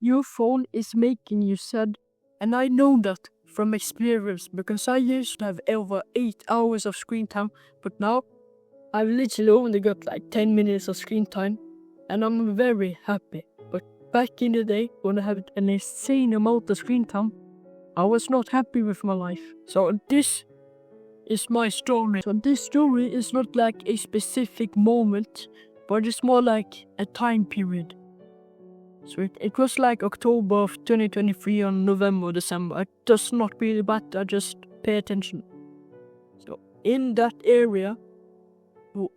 your phone is making you sad. And I know that from experience because I used to have over 8 hours of screen time, but now I've literally only got like 10 minutes of screen time and I'm very happy. But back in the day when I had an insane amount of screen time, I was not happy with my life. So this is my story. So this story is not like a specific moment, but it's more like a time period. So it was like October of 2023 or November, December. It does not really matter, just pay attention. So in that area,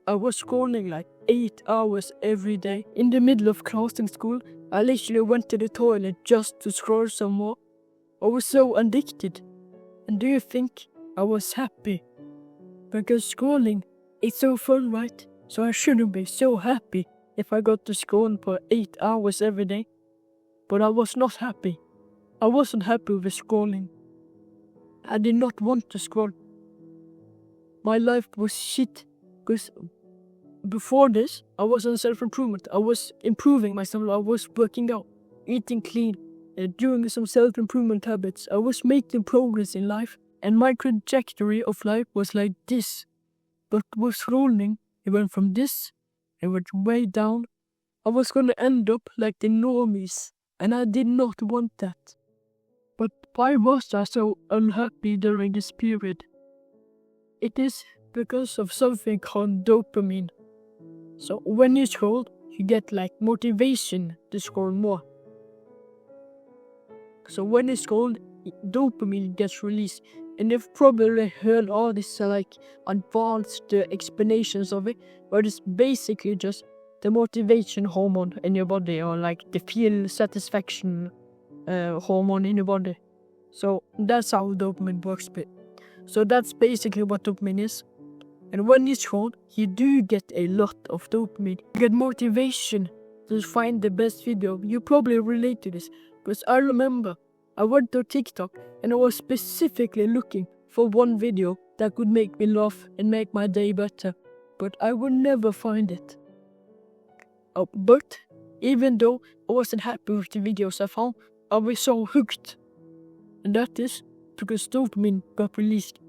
I was scrolling like 8 hours every day. In the middle of class in school, I literally went to the toilet just to scroll some more. I was so addicted. And do you think I was happy? Because scrolling is so fun, right? So I shouldn't be so happy if I got to scroll for 8 hours every day. But I was not happy. I wasn't happy with scrolling. I did not want to scroll. My life was shit. Because before this, I was on self-improvement. I was improving myself. I was working out, eating clean, doing some self-improvement habits. I was making progress in life. And my trajectory of life was like this. But with scrolling, it went from this, it went way down. I was gonna end up like the normies, and I did not want that. But why was I so unhappy during this period? It is because of something called dopamine. So when you scroll, you get like motivation to scroll more. So when you scroll, dopamine gets released. And you've probably heard all these like advanced explanations of it, but it's basically just the motivation hormone in your body, or like the feel satisfaction hormone in your body. So that's how dopamine works. So that's basically what dopamine is. And when you scroll, you do get a lot of dopamine. You get motivation to find the best video. You probably relate to this, because I remember I went to TikTok and I was specifically looking for one video that could make me laugh and make my day better, but I would never find it. But even though I wasn't happy with the videos I found, I was so hooked. And that is because dopamine got released.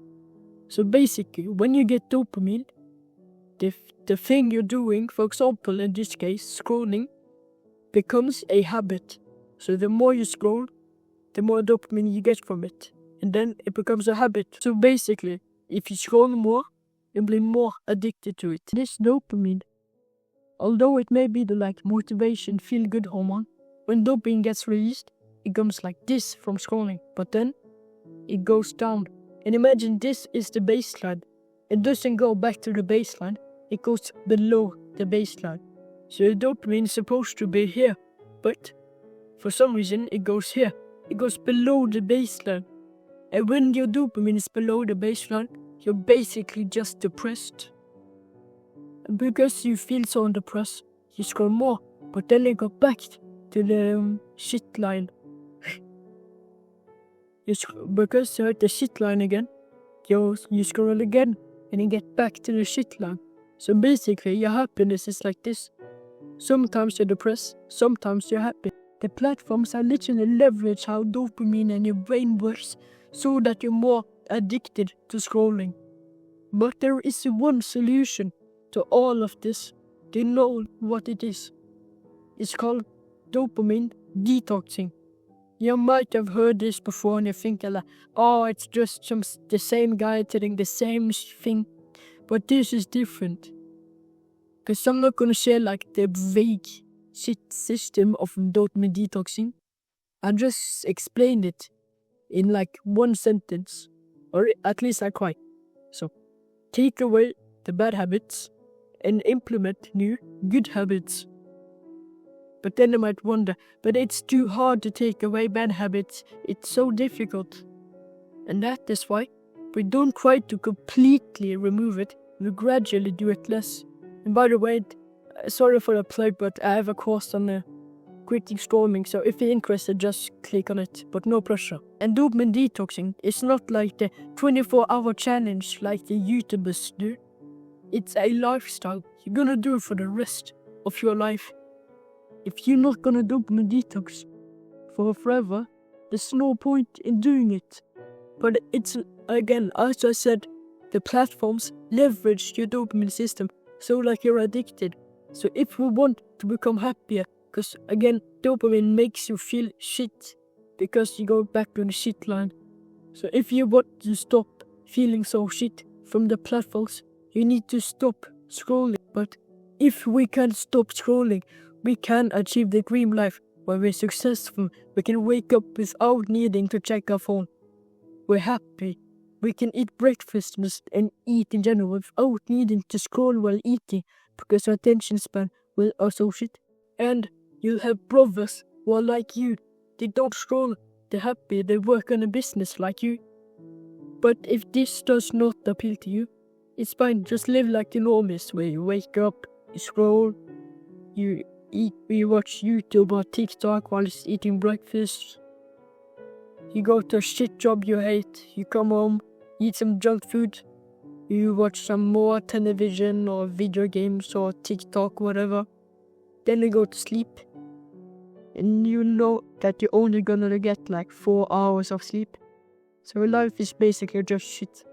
So basically, when you get dopamine, the thing you're doing, for example in this case, scrolling, becomes a habit. So the more you scroll, the more dopamine you get from it. And then it becomes a habit. So basically, if you scroll more, you'll be more addicted to it. This dopamine, although it may be the like motivation, feel-good hormone, when dopamine gets released, it comes like this from scrolling. But then, it goes down. And imagine this is the baseline. It doesn't go back to the baseline, it goes below the baseline. So the dopamine is supposed to be here, but for some reason it goes here. It goes below the baseline. And when your dopamine is below the baseline, you're basically just depressed. And because you feel so depressed, you scroll more, but then you go back to the shit line. Because you're at the shit line again, you scroll again, and you get back to the shit line. So basically, your happiness is like this. Sometimes you're depressed, sometimes you're happy. The platforms are literally leverage how dopamine and your brain works so that you're more addicted to scrolling. But there is one solution to all of this. Do you know what it is? It's called dopamine detoxing. You might have heard this before and you think like, oh, it's just the same guy telling the same thing. But this is different. Because I'm not going to share like the vague shit system of dopamine detoxing. I just explained it in like one sentence, or at least I try. So, take away the bad habits and implement new good habits. But then you might wonder, but it's too hard to take away bad habits. It's so difficult. And that is why we don't try to completely remove it. We gradually do it less. And by the way, sorry for the plug, but I have a course on quitting storming, so if you're interested, just click on it, but no pressure. And dopamine detoxing is not like the 24-hour challenge like the YouTubers do. It's a lifestyle. You're gonna do it for the rest of your life. If you're not gonna dopamine detox, for forever, there's no point in doing it. But it's, again, as I said, the platforms leverage your dopamine system, so like you're addicted. So if we want to become happier, because again, dopamine makes you feel shit, because you go back to the shit line. So if you want to stop feeling so shit from the platforms, you need to stop scrolling. But if we can stop scrolling, we can achieve the dream life where we're successful. We can wake up without needing to check our phone. We're happy. We can eat breakfast and eat in general without needing to scroll while eating, because our attention span will also shit. And you'll have brothers who are like you. They don't scroll, they're happy, they work on a business like you. But if this does not appeal to you, it's fine, just live like the normies, where you wake up, you scroll, you watch YouTube or TikTok while you're eating breakfast. You go to a shit job you hate, you come home, eat some junk food, you watch some more television or video games or TikTok, whatever. Then you go to sleep, and you know that you're only gonna get like 4 hours of sleep. So life is basically just shit.